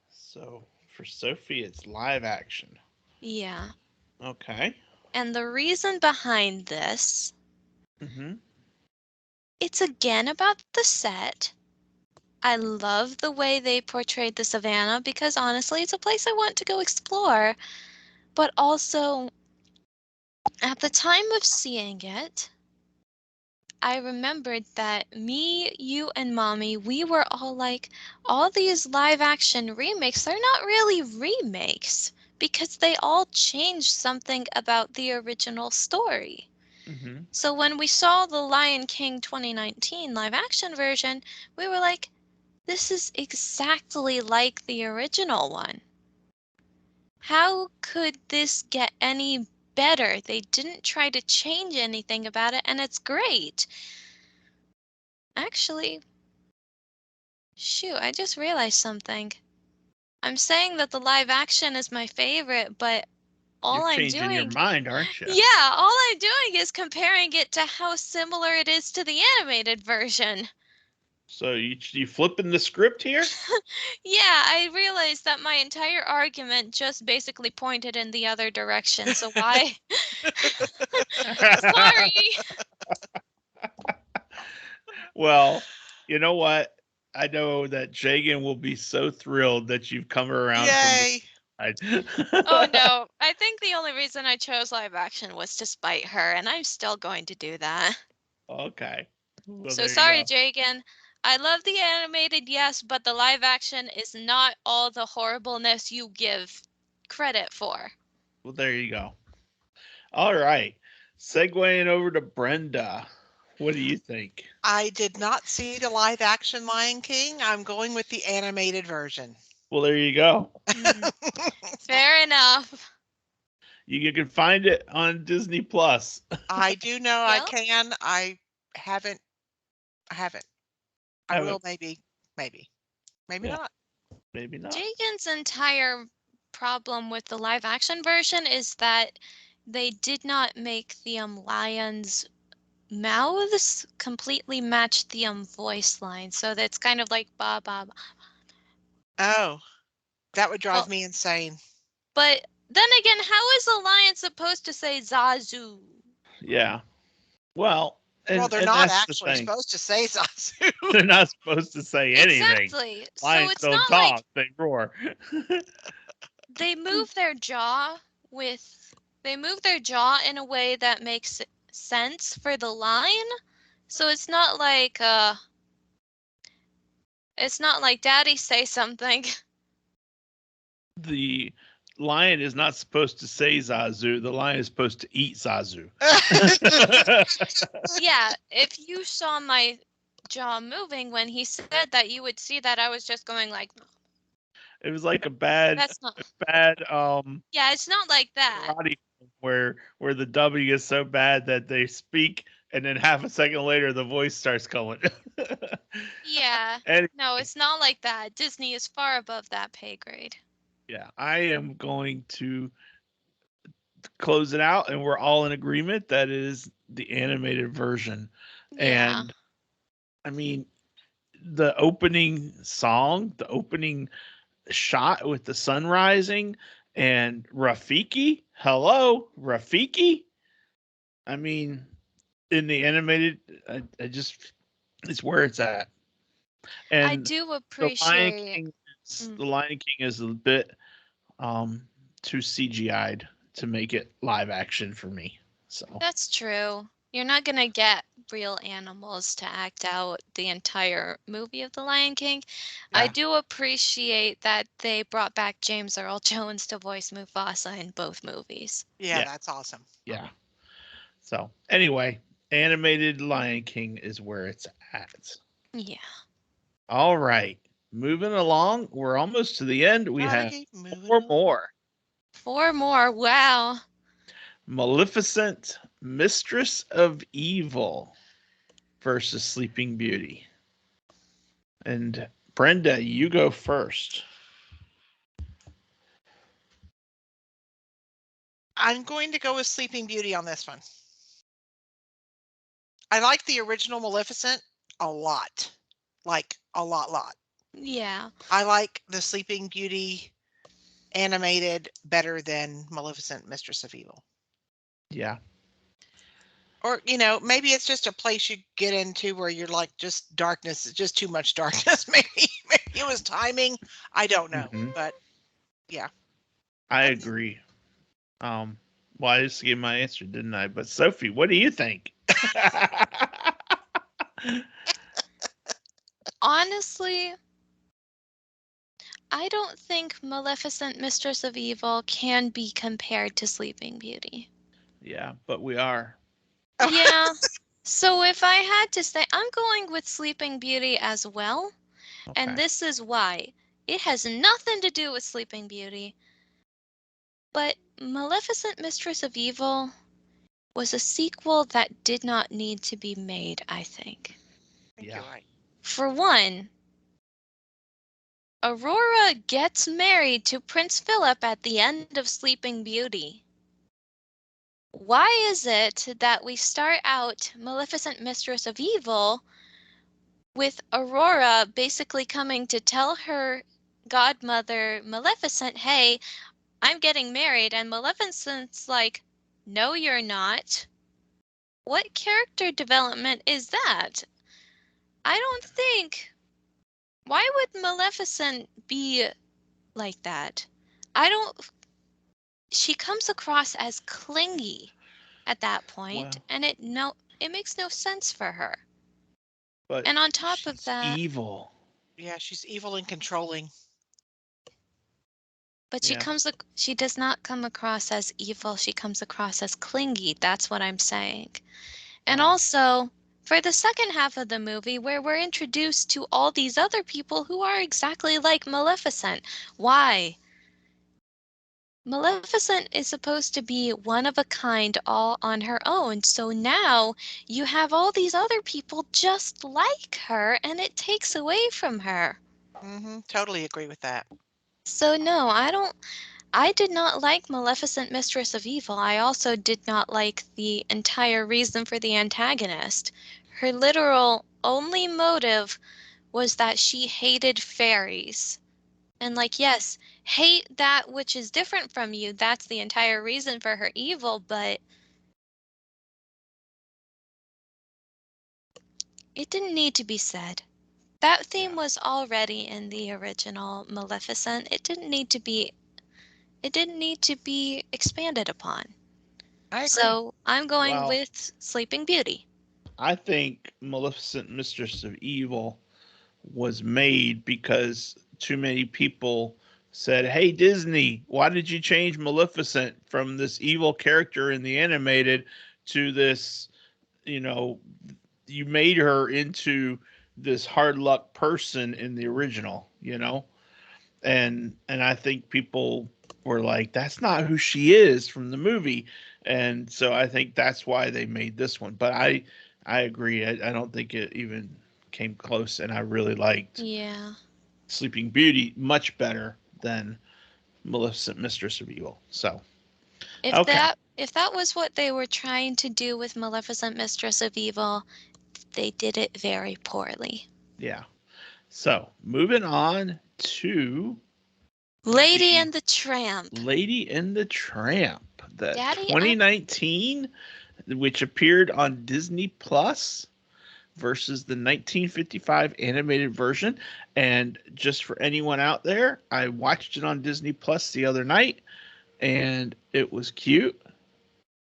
So for Sophie, it's live action. Yeah. Okay. And the reason behind this, Mm-hmm. it's again about the set. I love the way they portrayed the savannah because honestly, it's a place I want to go explore. But also, at the time of seeing it, I remembered that me, you, and mommy, we were all like, all these live action remakes, they're not really remakes because they all changed something about the original story. Mm-hmm. So when we saw the Lion King 2019 live action version, we were like, this is exactly like the original one. How could this get any better? They didn't try to change anything about it, and it's great. Actually, shoot, I just realized something. I'm saying that the live action is my favorite, but You're all I'm changing your doing, mind, aren't you? yeah, all I'm doing is comparing it to how similar it is to the animated version. So you flipping the script here? Yeah, I realized that my entire argument just basically pointed in the other direction, so why? Sorry. Well, you know what? I know that Jagan will be so thrilled that you've come around from the Yay. side. Oh no, I think the only reason I chose live action was to spite her, and I'm still going to do that. Okay. Well, So there you sorry, go. Jagan. I love the animated, yes, but the live action is not all the horribleness you give credit for. Well, there you go. All right. Segueing over to Brenda. What do you think? I did not see the live action Lion King. I'm going with the animated version. Well, there you go. Fair enough. You can find it on Disney Plus. I do know I Well, can. Haven't. I haven't. I Have will it? maybe. Maybe. Maybe Yeah, not. maybe not. Jagan's entire problem with the live action version is that they did not make the lions' mouths completely match the voice line. So that's kind of like ba ba ba. Oh, that would drive Well, me insane. but then again, how is a lion supposed to say Zazu? Yeah. Well, Well, and they're and not that's the actually thing. supposed to say Zazu. They're not supposed to say anything. Exactly. So Lions it's don't not like talk; they roar. they move their jaw with they move their jaw in a way that makes sense for the line. So it's not like daddy say something. The lion is not supposed to say Zazu. The lion is supposed to eat Zazu. Yeah, if you saw my jaw moving when he said that, you would see that I was just going like, It was like a bad, that's not. bad Yeah, it's not like that. karate film where the dubbing is so bad that they speak and then half a second later the voice starts going. Yeah. Anyway, No, it's not like that. Disney is far above that pay grade. yeah, I am going to close it out, and we're all in agreement that it is the animated version. Yeah. And I mean, the opening song, the opening shot with the sun rising, and Rafiki. Hello, Rafiki. I mean, in the animated, I just it's where it's at. I And do the Lion appreciate. King, Mm, the Lion King is a bit too CGI'd to make it live action for me. So that's true. You're not gonna get real animals to act out the entire movie of The Lion King. I yeah, do appreciate that they brought back James Earl Jones to voice Mufasa in both movies. Yeah, yeah, that's awesome. yeah. So anyway, animated Lion King is where it's at. Yeah. All right, moving along. We're almost to the end. We Gotta have keep moving four on. more. 4 more. Wow. Maleficent, Mistress of Evil versus Sleeping Beauty. And Brenda, you go first. I'm going to go with Sleeping Beauty on this one. I like the original Maleficent a lot. Like a lot. Yeah. I like the Sleeping Beauty animated better than Maleficent, Mistress of Evil. Yeah. Or, maybe it's just a place you get into where you're like just darkness, it's just too much darkness. Maybe it was timing. I don't know. But yeah. I agree. Well, I just gave my answer, didn't I? But Sophie, what do you think? Honestly, I don't think Maleficent, Mistress of Evil can be compared to Sleeping Beauty. Yeah, but we are. Yeah. So if I had to say, I'm going with Sleeping Beauty as well. Okay. And this is why. It has nothing to do with Sleeping Beauty. But Maleficent, Mistress of Evil was a sequel that did not need to be made, I think. I think Yeah. you're right. For one, Aurora gets married to Prince Philip at the end of Sleeping Beauty. Why is it that we start out Maleficent, Mistress of Evil with Aurora basically coming to tell her godmother Maleficent, hey, I'm getting married, and Maleficent's like, no, you're not. What character development is that? I don't think. Why would Maleficent be like that? I don't. She comes across as clingy at that point, Well, and it makes no sense for her. but And on top of she's that, evil. Yeah, she's evil and controlling. but Yeah. she does not come across as evil. She comes across as clingy. That's what I'm saying. And Wow. also, for the second half of the movie, where we're introduced to all these other people who are exactly like Maleficent. Why? Maleficent is supposed to be one of a kind all on her own. So now you have all these other people just like her, and it takes away from her. Totally agree with that. So no, I did not like Maleficent, Mistress of Evil. I also did not like the entire reason for the antagonist. Her literal only motive was that she hated fairies. And like, yes, hate that which is different from you. That's the entire reason for her evil, but it didn't need to be said. That theme Yeah. was already in the original Maleficent. It didn't need to be expanded upon. I agree. So I'm going Well, with Sleeping Beauty. I think Maleficent, Mistress of Evil was made because too many people said, "Hey Disney, why did you change Maleficent from this evil character in the animated to this, you know, you made her into this hard luck person in the original?" And I think people were like, "That's not who she is from the movie," and so I think that's why they made this one. But I agree. I don't think it even came close, and I really liked Yeah. Sleeping Beauty much better than Maleficent, Mistress of Evil. So If okay, that was what they were trying to do with Maleficent, Mistress of Evil, they did it very poorly. yeah. So moving on to Lady the and the Tramp. Lady and the Tramp, the Daddy, I'm 2019, which appeared on Disney Plus versus the 1955 animated version. And just for anyone out there, I watched it on Disney Plus the other night and it was cute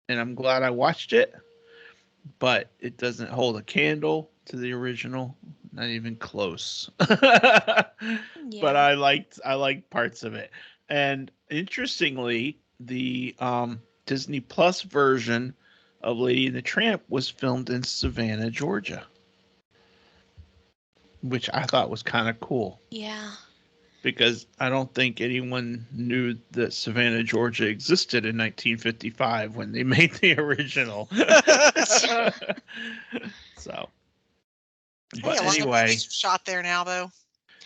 and I'm glad I watched it, but it doesn't hold a candle to the original, not even close. But yeah. I liked parts of it. And interestingly, the Disney Plus version of Lady and the Tramp was filmed in Savannah, Georgia, which I thought was kind of cool Yeah. because I don't think anyone knew that Savannah, Georgia existed in 1955 when they made the original. So, Hey, but a lot of anyway, movies are shot there now, though.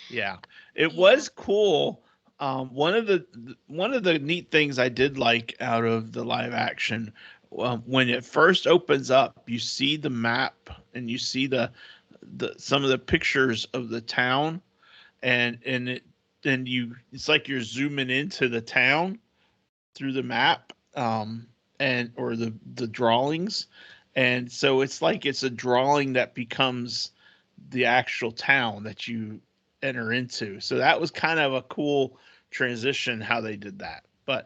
yeah, it Yeah. was cool. One of the neat things I did like out of the live action, when it first opens up, you see the map and you see the some of the pictures of the town, and it's like you're zooming into the town through the map, and or the drawings, and so it's like it's a drawing that becomes the actual town that you enter into. So that was kind of a cool transition how they did that. But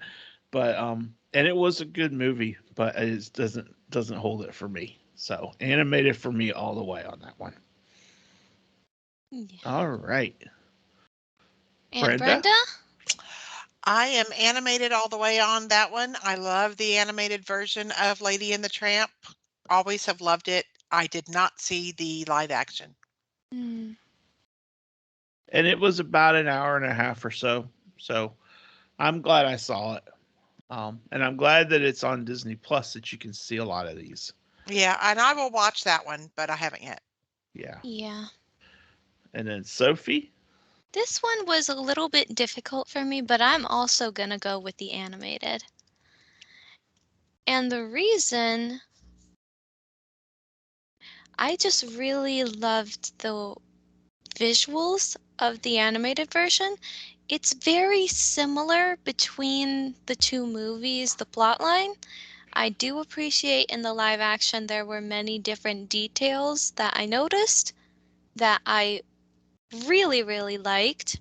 and it was a good movie, but it doesn't hold it for me. So animated for me all the way on that one. Yeah. All right. And Brenda? Brenda? I am animated all the way on that one. I love the animated version of Lady and the Tramp. Always have loved it. I did not see the live action. Mm. And it was about an hour and a half or so. So I'm glad I saw it. And I'm glad that it's on Disney Plus that you can see a lot of these. Yeah, and I will watch that one, but I haven't yet. Yeah. Yeah. And then Sophie? This one was a little bit difficult for me, but I'm also gonna go with the animated. And the reason, I just really loved the visuals of the animated version. It's very similar between the two movies, the plotline. I do appreciate in the live action there were many different details that I noticed that I really, really liked.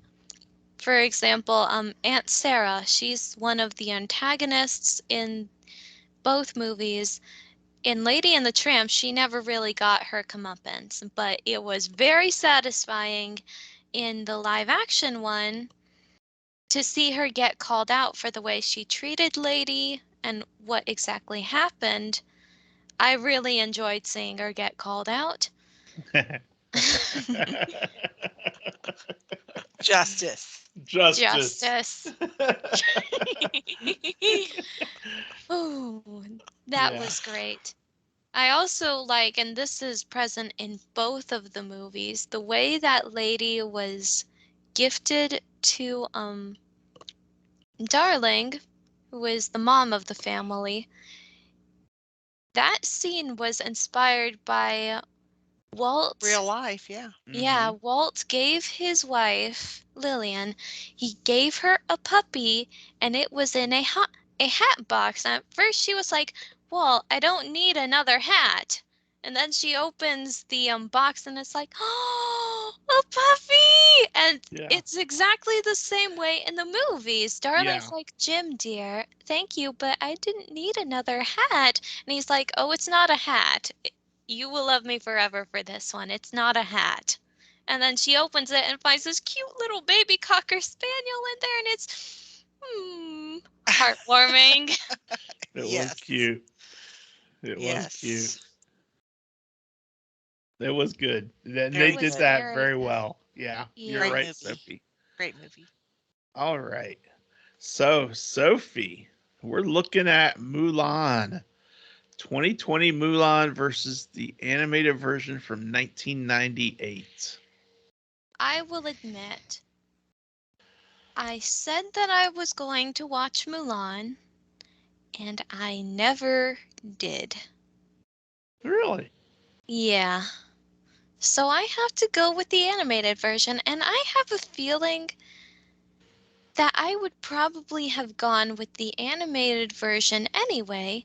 For example, Aunt Sarah, she's one of the antagonists in both movies. In Lady and the Tramp, she never really got her comeuppance, but it was very satisfying in the live action one to see her get called out for the way she treated Lady and what exactly happened. I really enjoyed seeing her get called out. Justice. Justice. Justice. Oh, that Yeah. was great. I also like, and this is present in both of the movies, the way that Lady was gifted to Darling, who is the mom of the family. That scene was inspired by Walt. Real life, yeah. Yeah, Mm-hmm. Walt gave his wife, Lillian, he gave her a puppy and it was in a hat box. And at first she was like, "Well, I don't need another hat." And then she opens the box and it's like, "Oh, a puppy!" And Yeah. it's exactly the same way in the movies. Yeah. Darling's like, "Jim, dear, thank you, but I didn't need another hat." And he's like, "Oh, it's not a hat. You will love me forever for this one. It's not a hat." And then she opens it and finds this cute little baby Cocker Spaniel in there, and it's heartwarming. It was Yes. cute. It was cute. Yes. It was good. Then It they Very did was good. that very very good. well. Yeah, you're Yeah. Great right, movie. Sophie. Great movie. All right. So, Sophie, we're looking at Mulan. 2020 Mulan versus the animated version from 1998. I will admit, I said that I was going to watch Mulan, and I never did. Really? Yeah. So I have to go with the animated version, and I have a feeling that I would probably have gone with the animated version anyway,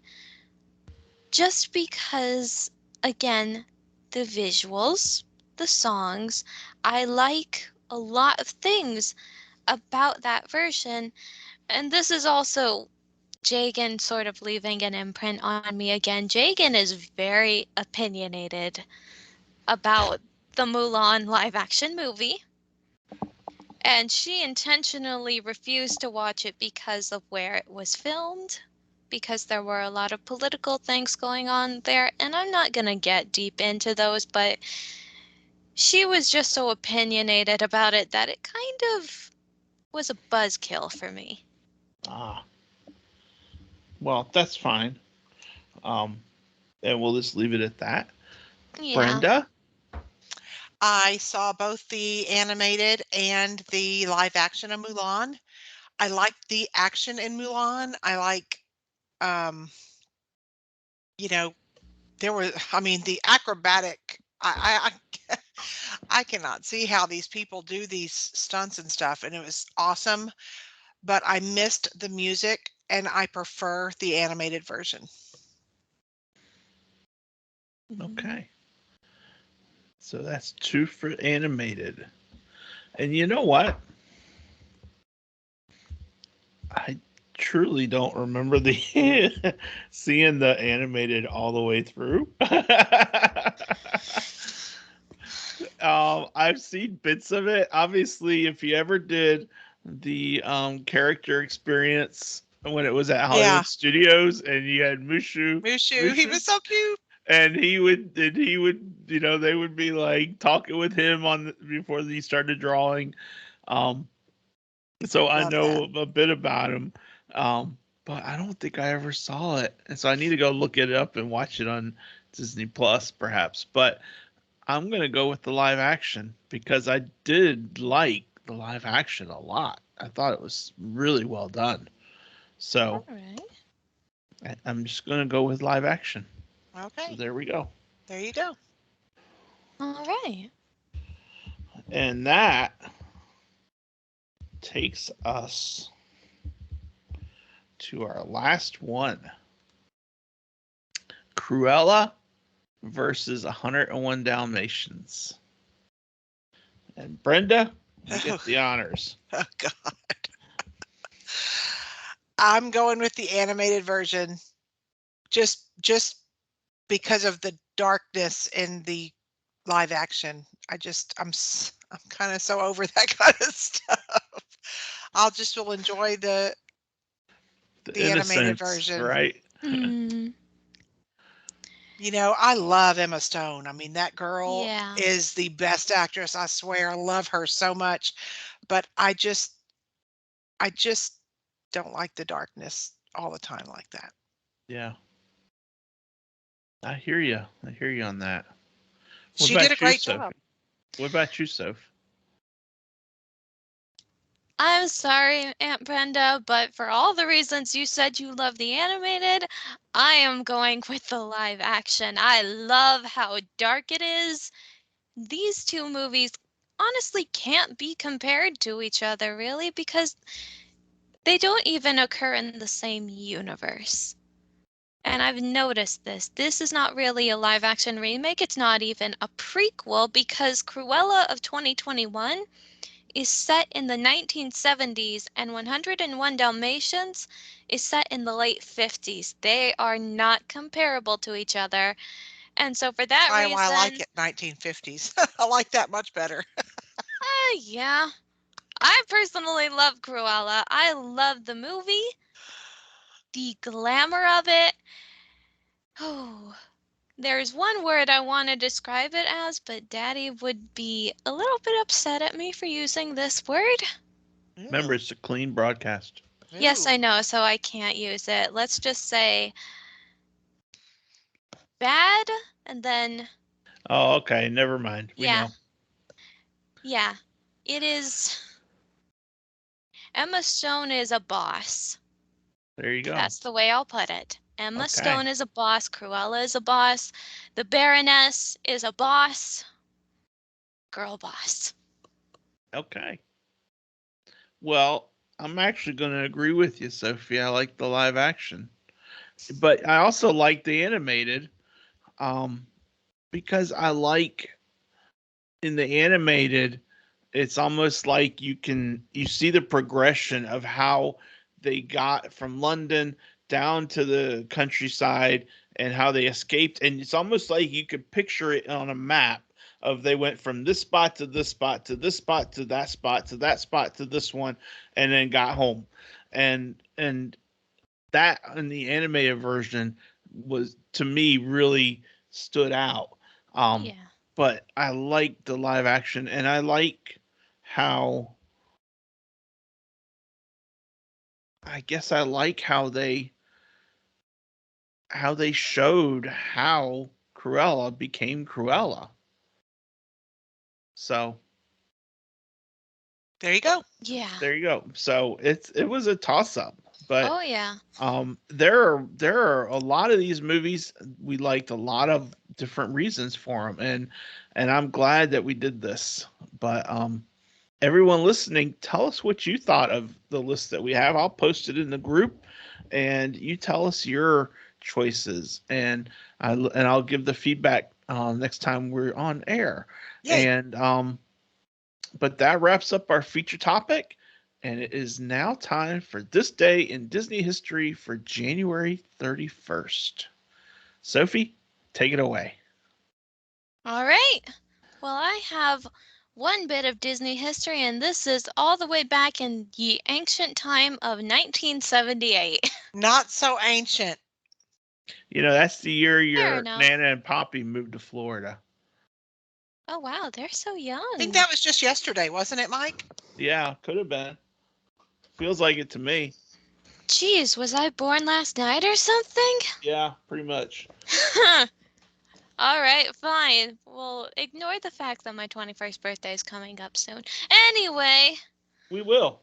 just because, again, the visuals, the songs, I like a lot of things about that version. And this is also Jagan sort of leaving an imprint on me again. Jagan is very opinionated about the Mulan live action movie. And she intentionally refused to watch it because of where it was filmed, because there were a lot of political things going on there. And I'm not going to get deep into those, but she was just so opinionated about it that it kind of was a buzzkill for me. Ah, well, that's fine. And we'll just leave it at that. Yeah. Brenda? I saw both the animated and the live action of Mulan. I liked the action in Mulan. I like, um, you know, there were, I mean, the acrobatic. I cannot see how these people do these stunts and stuff, and it was awesome. But I missed the music, and I prefer the animated version. Okay. So that's 2 for animated. And you know what? I truly don't remember the seeing the animated all the way through. I've seen bits of it. Obviously, if you ever did the character experience when it was at Yeah, Hollywood Studios, and you had Mushu, he Mushu, was so cute. and he would, they would be like talking with him before he started drawing. Um, so I Love that. know a bit about him, but I don't think I ever saw it, and so I need to go look it up and watch it on Disney Plus, perhaps. But I'm gonna go with the live action because I did like the live action a lot. I thought it was really well done. All So right. I'm just gonna go with live action. So Okay, there we go. there you go. All right. And that takes us to our last one. Cruella versus 101 Dalmatians. And Brenda, you Oh, get the honors. oh God. I'm going with the animated version just because of the darkness in the live action. I'm kind of so over that kind of stuff. I'll just will enjoy The the animated innocence, version. right? Hmm. I love Emma Stone. I mean, that girl Yeah. is the best actress. I swear, I love her so much. But I just don't like the darkness all the time like that. Yeah, I hear you. I hear you on that. What She did a about you, great job. Sophie? What about you, Soph? I'm sorry, Aunt Brenda, but for all the reasons you said you love the animated, I am going with the live action. I love how dark it is. These two movies honestly can't be compared to each other, really, because they don't even occur in the same universe. And I've noticed this. This is not really a live action remake. It's not even a prequel because Cruella of 2021 is set in the 1970s and 101 Dalmatians is set in the late 50s. They are not comparable to each other. And so for that Probably why I like reason, it 1950s. I like that much better. yeah, I personally love Cruella. I love the movie, the glamour of it. Oh, there's one word I want to describe it as, but Daddy would be a little bit upset at me for using this word. Remember, Ooh, it's a clean broadcast. Yes, ooh. I know, so I can't use it. Let's just say bad and then, Oh, okay. Never mind. We yeah, know. yeah. It is. Emma Stone is a boss. There you go. That's the way I'll put it. Emma Okay. Stone is a boss. Cruella is a boss. The Baroness is a boss. Girl boss. Okay. Well, I'm actually going to agree with you, Sophie. I like the live action, but I also like the animated, um, because I like in the animated, it's almost like you see the progression of how they got from London down to the countryside and how they escaped, and it's almost like you could picture it on a map of they went from this spot to this spot to this spot to that spot to that spot to this one and then got home. And that in the animated version was, to me, really stood out. Um, Yeah. but I like the live action, and I like how I guess I like how they showed how Cruella became Cruella. So There you go. Yeah. there you go. So it was a toss up, but Oh, yeah. there are a lot of these movies we liked a lot of different reasons for them, and I'm glad that we did this. But everyone listening, tell us what you thought of the list that we have. I'll post it in the group, and you tell us your choices, and I'll give the feedback next time we're on air. Yay. And but that wraps up our feature topic, and it is now time for this day in Disney history for January 31st. Sophie, take it away. All right. Well, I have one bit of Disney history, and this is all the way back in the ancient time of 1978. Not so ancient. You know, that's the year Fair your enough. Nana and Poppy moved to Florida. Oh, wow, they're so I young. think that was just yesterday, wasn't it, Mike? Yeah, could have been. Feels like it to me. Geez, was I born last night or something? Yeah, pretty much. All right, fine. Well, ignore the fact that my 21st birthday is coming up soon. Anyway. We will.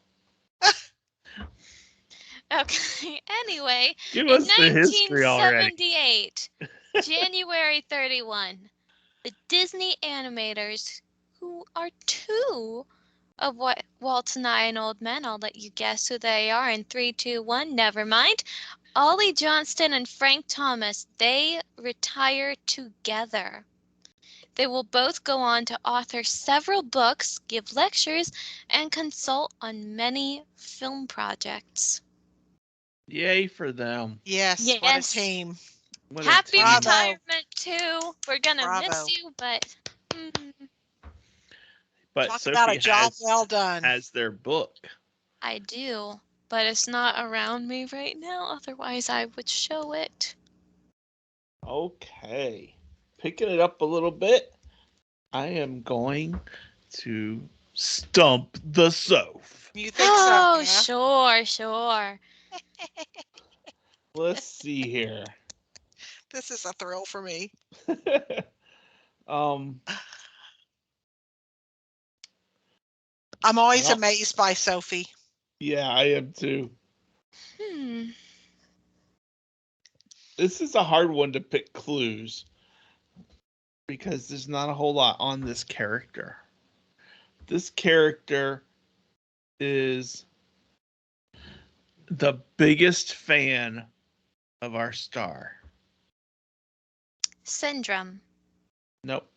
Okay, anyway. Give In us the history already. 1978, January 31, the Disney animators, who are two of Walt's 9 old men, I'll let you guess who they are in 3, 2, 1, never mind. Ollie Johnston and Frank Thomas, they retire together. They will both go on to author several books, give lectures, and consult on many film projects. Yay for them. Yes. What a Yes. team. What a Happy team. Bravo. retirement too. We're gonna Bravo. miss you, but But Talk about a Sophie job well done. has their book. I do. But it's not around me right now. Otherwise, I would show it. Okay. Picking it up a little bit, I am going to stump the Soph. You think Oh, so? Yeah? sure. Let's see here. This is a thrill for me. um, I'm always well, amazed by Sophie. yeah, I am too. Hmm. This is a hard one to pick clues because there's not a whole lot on this character. This character is the biggest fan of our star. Syndrome. Nope.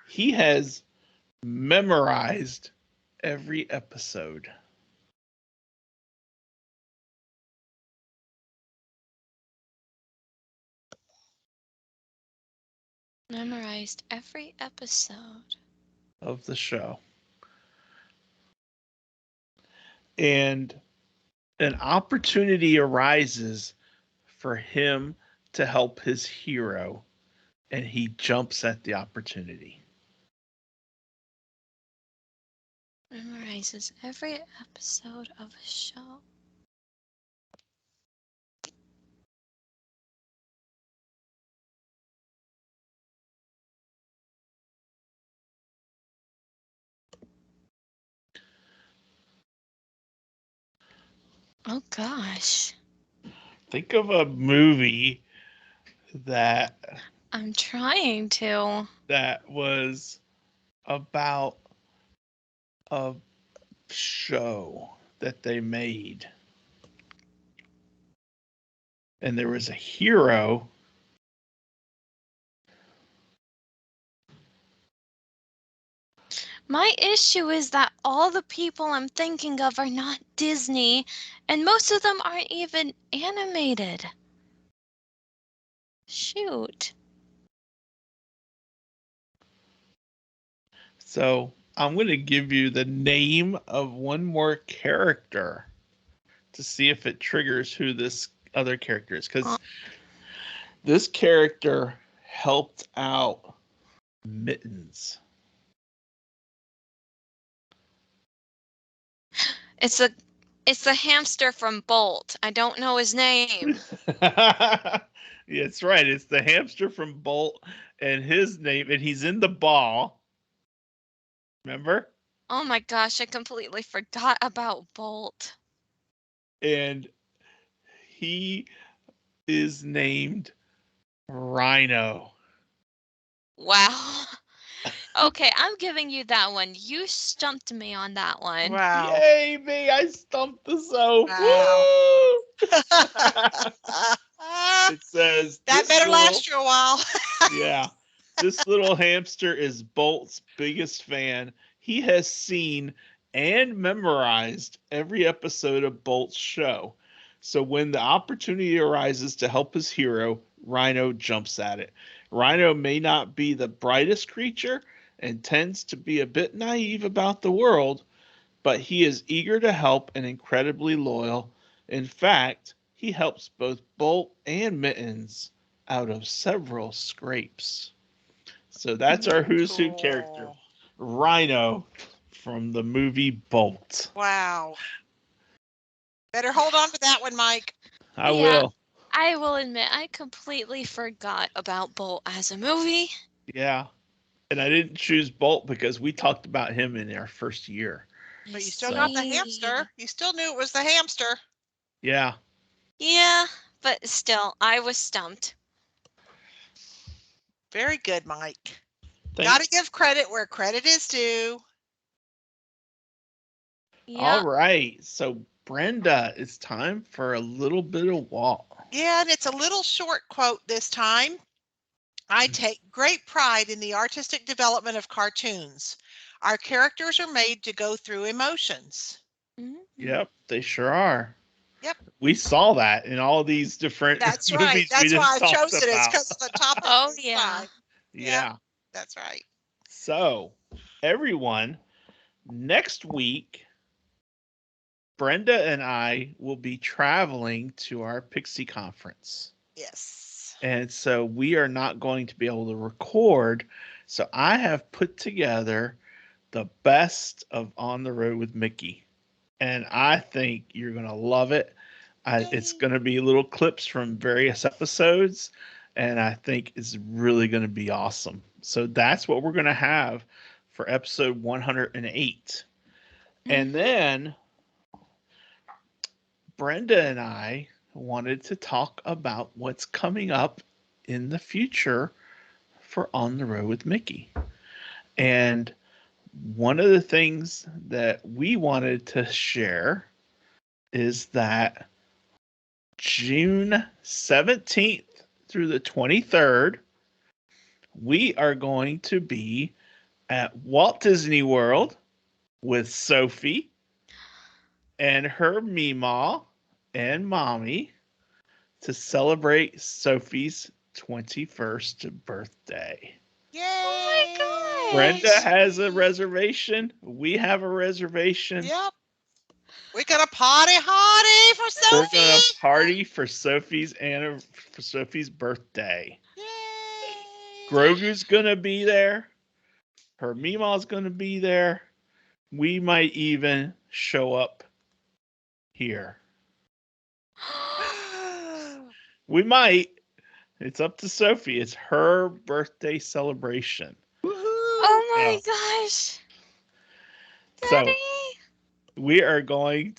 He has memorized every episode. Memorized every episode of the show. And an opportunity arises for him to help his hero, and he jumps at the opportunity. Memorizes every episode of a show. Oh gosh. Think of a movie that I'm trying to. was about a show that they made. And there was a hero. My issue is that all the people I'm thinking of are not Disney, and most of them aren't even animated. Shoot. So I'm going to give you the name of one more character to see if it triggers who this other character is. Because this character helped out Mittens. It's the hamster from Bolt. I don't know his name. Yeah, that's right. It's the hamster from Bolt, and his name, and he's in the ball. Remember? Oh my gosh, I completely forgot about Bolt. And he is named Rhino. Wow. Okay, I'm giving you that one. You stumped me on that one. Wow. Yay, me! I stumped the Soph. Wow. Woo! It says That this better little, last you a while. yeah, this little hamster is Bolt's biggest fan. He has seen and memorized every episode of Bolt's show. So when the opportunity arises to help his hero, Rhino jumps at it. Rhino may not be the brightest creature and tends to be a bit naive about the world, but he is eager to help and incredibly loyal. In fact, he helps both Bolt and Mittens out of several scrapes. So that's our Who's Who character, Cool. Rhino from the movie Bolt. Wow. Better hold on to that one, Mike. I Yeah. will. I will admit, I completely forgot about Bolt as a movie. Yeah. And I didn't choose Bolt because we talked about him in our first year. But you still got the See. hamster. You still knew it was the hamster. Yeah. Yeah, but still, I was stumped. Very good, Mike. Thanks. Gotta give credit where credit is due. Yeah. All right. So, Brenda, it's time for a little bit of Walt. Yeah, and it's a little short quote this time. I take great pride in the artistic development of cartoons. Our characters are made to go through emotions. Mhm. Yep, they sure are. Yep. We saw that in all these different That's movies right. we That's just why I talked chose it. It's about. because of the topic. Oh, this yeah. time. Yeah. That's right. So, everyone, next week, Brenda and I will be traveling to our Pixie conference. Yes. And so we are not going to be able to record. So I have put together the best of On the Road with Mickey. And I think you're going to love it. It's Yay. going to be little clips from various episodes. And I think it's really going to be awesome. So that's what we're going to have for episode 108. And then Brenda and I wanted to talk about what's coming up in the future for On the Road with Mickey. And one of the things that we wanted to share is that June 17th through the 23rd, we are going to be at Walt Disney World with Sophie and her Meemaw and Mommy to celebrate Sophie's 21st birthday. Yay. Oh my gosh. Brenda has a reservation. We have a reservation. Yep. We got a party hardy for We're Sophie. gonna party for Sophie's birthday. Yay. Grogu's gonna be there. Her Meemaw's gonna be there. We might even show up here. We might. It's up to Sophie. It's her birthday celebration. Oh my gosh. Daddy. So we're going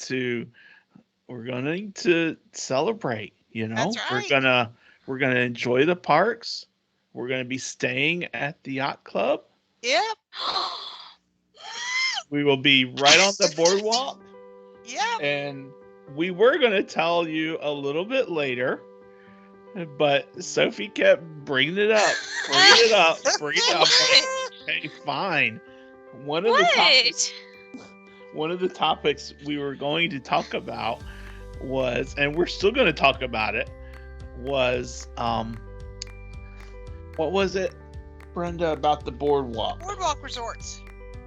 to celebrate, you know. That's right. We're gonna enjoy the parks. We're gonna be staying at the yacht club. Yep. We will be right on the boardwalk. Yep. And we were gonna tell you a little bit later, but Sophie kept bringing it up. Bringing it up. Hey, fine. One of the topics we were going to talk about was, and we're still going to talk about it, was what was it, Brenda, about the boardwalk? Boardwalk resorts.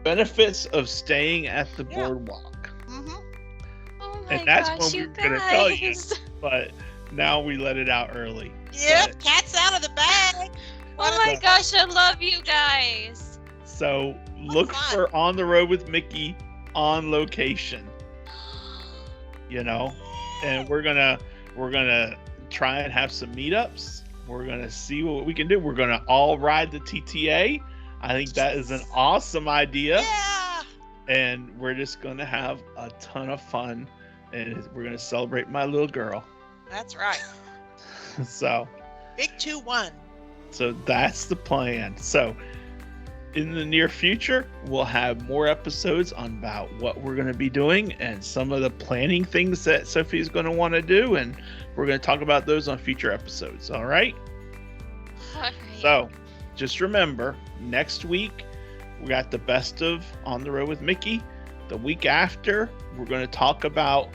Benefits of staying at the Yeah. boardwalk. Mm-hmm. Oh my And that's gosh, when we you were going to tell you, guys. but now we let it out early. Yep. But- Cat's out of the bag. Oh my gosh, I love you guys. So look fun. for On the Road with Mickey on location. you know, and we're gonna try and have some meetups. We're gonna see what we can do. We're gonna all ride the TTA. I think that is an awesome idea. Yeah. And we're just gonna have a ton of fun, and we're gonna celebrate my little girl. That's right. So Big 2-1. that's the plan. So in the near future, we'll have more episodes on about what we're going to be doing and some of the planning things that Sophie's going to want to do, and we're going to talk about those on future episodes. All right. All right. So just remember, next week we got the best of On the Road with Mickey. The week after, we're going to talk about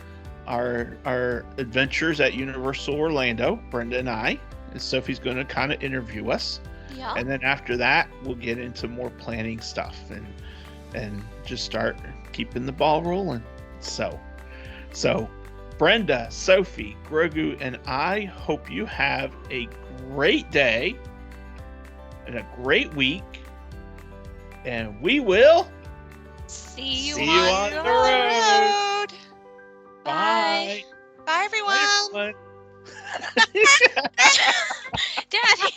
our adventures at Universal Orlando, Brenda and I. And Sophie's going to kind of interview us. Yeah. And then after that, we'll get into more planning stuff and just start keeping the ball rolling. So Brenda, Sophie, Grogu, and I hope you have a great day and a great week. And we will See you, see you on the road. Bye. Bye, everyone. Bye, everyone. Daddy.